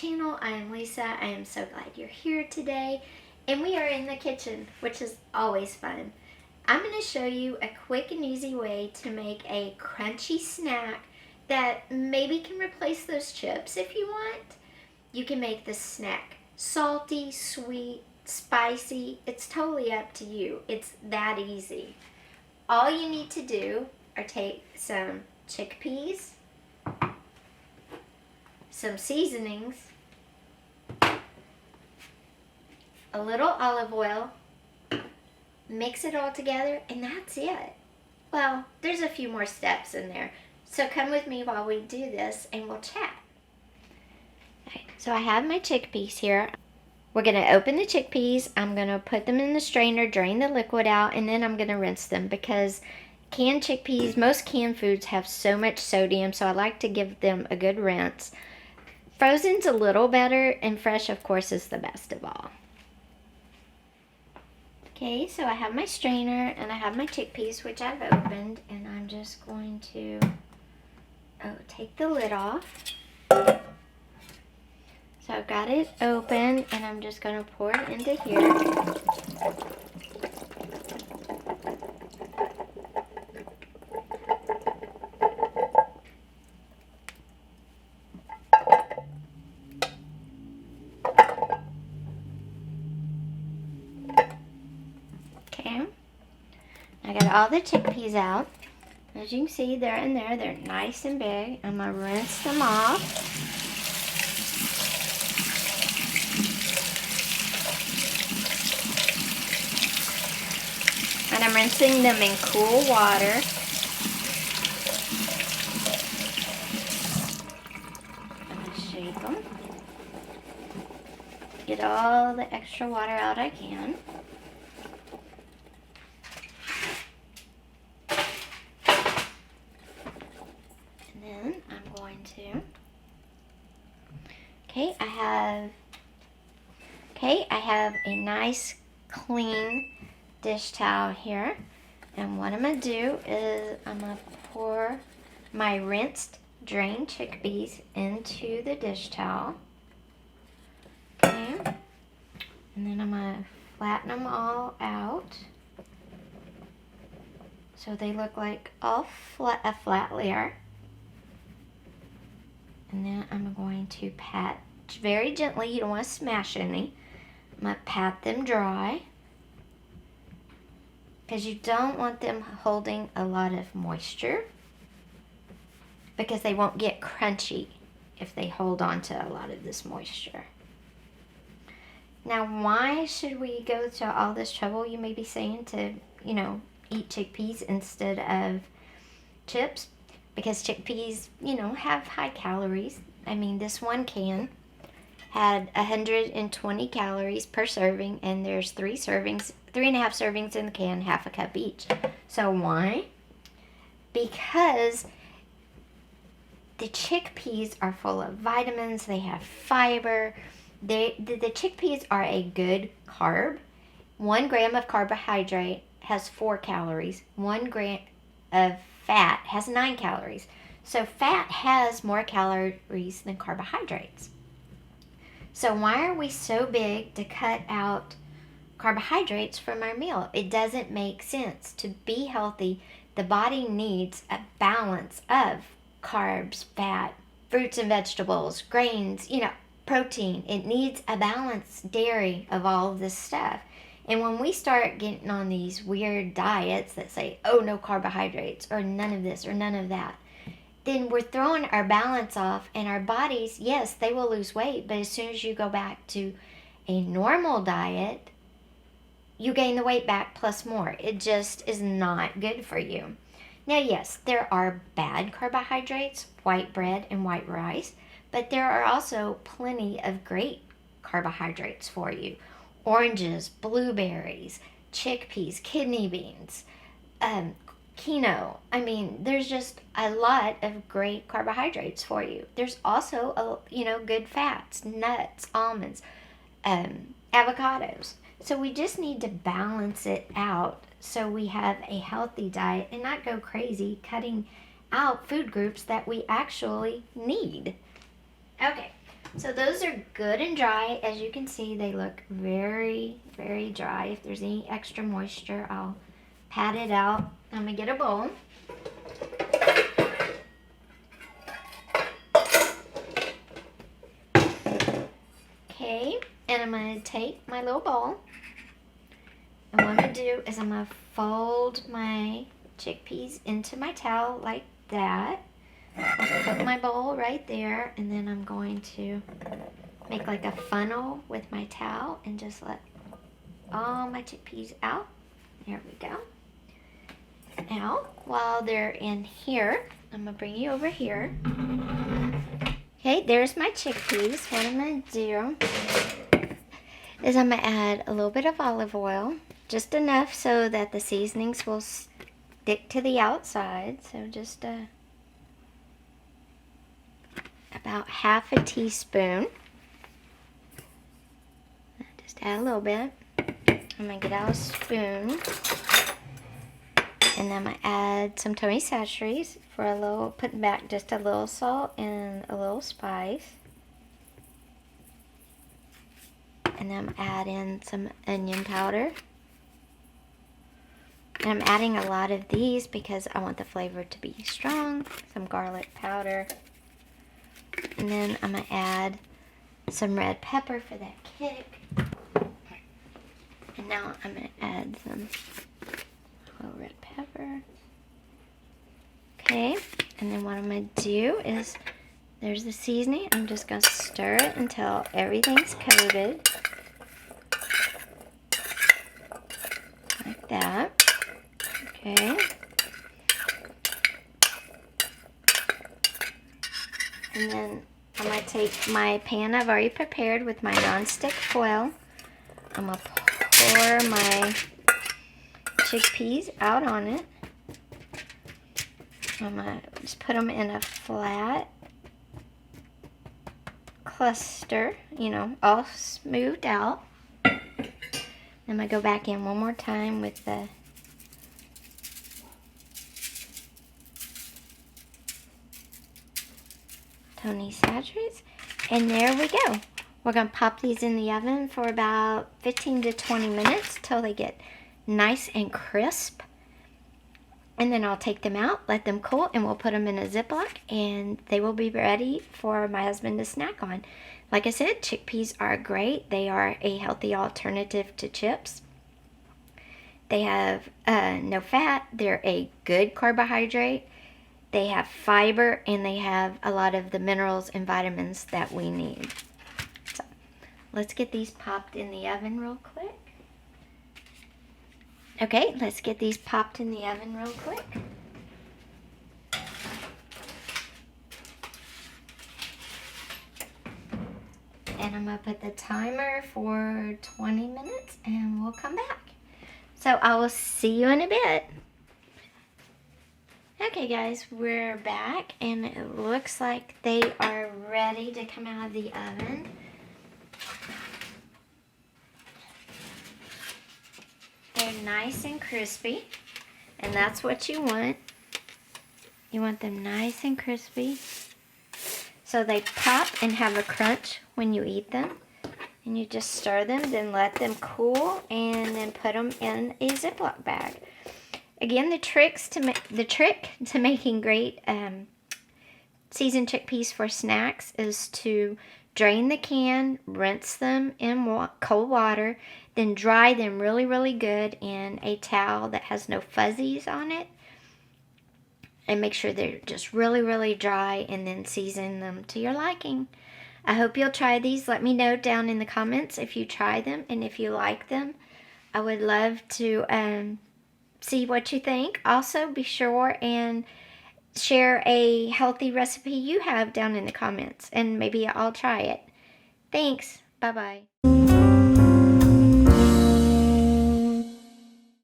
channel. I am Lisa. I am so glad you're here today. And we are in the kitchen, which is always fun. I'm going to show you a quick and easy way to make a crunchy snack that maybe can replace those chips if you want. You can make this snack salty, sweet, spicy. It's totally up to you. It's that easy. All you need to do are take some chickpeas, some seasonings, a little olive oil, mix it all together, and that's it. Well, there's a few more steps in there. So come with me while we do this and we'll chat. Okay, so I have my chickpeas here. We're going to open the chickpeas. I'm going to put them in the strainer, drain the liquid out, and then I'm going to rinse them because canned chickpeas, most canned foods have so much sodium, so I like to give them a good rinse. Frozen's a little better, and fresh, of course, is the best of all. Okay, so I have my strainer, and I have my chickpeas, which I've opened, and I'm just going to take the lid off. So I've got it open, and I'm just going to pour it into here. Okay, I got all the chickpeas out. As you can see, they're in there. They're nice and big. I'm going to rinse them off. And I'm rinsing them in cool water. I'm going to shake them. Get all the extra water out I can. And then I'm going to... Okay, I have a nice clean dish towel here, and what I'm going to do is I'm going to pour my rinsed, drained chickpeas into the dish towel. Okay, and then I'm going to flatten them all out so they look like a flat layer. And then I'm going to pat very gently. You don't want to smash any. I'm going to pat them dry, because you don't want them holding a lot of moisture, because they won't get crunchy if they hold on to a lot of this moisture. Now, why should we go to all this trouble, you may be saying, to, eat chickpeas instead of chips? Because chickpeas, have high calories. I mean, this one can had 120 calories per serving, and there's 3.5 servings in the can, half a cup each. So why? Because the chickpeas are full of vitamins, they have fiber. The chickpeas are a good carb. 1 gram of carbohydrate has 4 calories. 1 gram of fat has 9 calories. So fat has more calories than carbohydrates. So why are we so big to cut out carbohydrates from our meal? It doesn't make sense. To be healthy, the body needs a balance of carbs, fat, fruits and vegetables, grains, protein. It needs a balance, dairy, of all of this stuff. And when we start getting on these weird diets that say, oh, no carbohydrates, or none of this, or none of that, then we're throwing our balance off, and our bodies, yes, they will lose weight, but as soon as you go back to a normal diet, you gain the weight back plus more. It just is not good for you. Now, yes, there are bad carbohydrates, white bread and white rice, but there are also plenty of great carbohydrates for you. Oranges, blueberries, chickpeas, kidney beans, quinoa. I mean, there's just a lot of great carbohydrates for you. There's also, good fats, nuts, almonds, avocados. So we just need to balance it out so we have a healthy diet and not go crazy cutting out food groups that we actually need. Okay, So those are good and dry. As you can see, they look very, very dry. If there's any extra moisture, I'll pat it out. I'm gonna get a bowl. Okay, and I'm gonna take my little bowl. And what I'm gonna do is I'm gonna fold my chickpeas into my towel like that. I'll put my bowl right there, and then I'm going to make like a funnel with my towel and just let all my chickpeas out. There we go. Now, while they're in here, I'm gonna bring you over here. Okay, there's my chickpeas. What I'm gonna do is I'm gonna add a little bit of olive oil, just enough so that the seasonings will stick to the outside. So just about half a teaspoon. Just add a little bit. I'm gonna get out a spoon, and then I'm gonna add some Tony sachets for a little, putting back just a little salt and a little spice. And then I'm adding some onion powder. And I'm adding a lot of these because I want the flavor to be strong. Some garlic powder. And then I'm gonna add some red pepper for that kick. And now I'm gonna add some red pepper. Okay, and then what I'm gonna do is, there's the seasoning. I'm just gonna stir it until everything's coated. Like that. Okay. And then I'm gonna take my pan I've already prepared with my nonstick foil. I'm gonna pour my chickpeas out on it. I'm gonna just put them in a flat cluster, you know, all smoothed out. I'm gonna go back in one more time with the Tony sachets, and there we go. We're gonna pop these in the oven for about 15 to 20 minutes till they get nice and crisp. And then I'll take them out, let them cool, and we'll put them in a Ziploc, and they will be ready for my husband to snack on. Like I said, chickpeas are great. They are a healthy alternative to chips. They have no fat. They're a good carbohydrate. They have fiber, and they have a lot of the minerals and vitamins that we need. So let's get these popped in the oven real quick. Okay, let's get these popped in the oven real quick. And I'm gonna put the timer for 20 minutes and we'll come back. So I will see you in a bit. Okay guys, we're back and it looks like they are ready to come out of the oven. They're nice and crispy, and that's what you want. You want them nice and crispy so they pop and have a crunch when you eat them. And you just stir them, then let them cool, and then put them in a Ziploc bag. Again, the trick to making great seasoned chickpeas for snacks is to drain the can, rinse them in cold water, then dry them really, really good in a towel that has no fuzzies on it. And make sure they're just really, really dry, and then season them to your liking. I hope you'll try these. Let me know down in the comments if you try them and if you like them. I would love to see what you think. Also, be sure and share a healthy recipe you have down in the comments, and maybe I'll try it. Thanks. Bye-bye.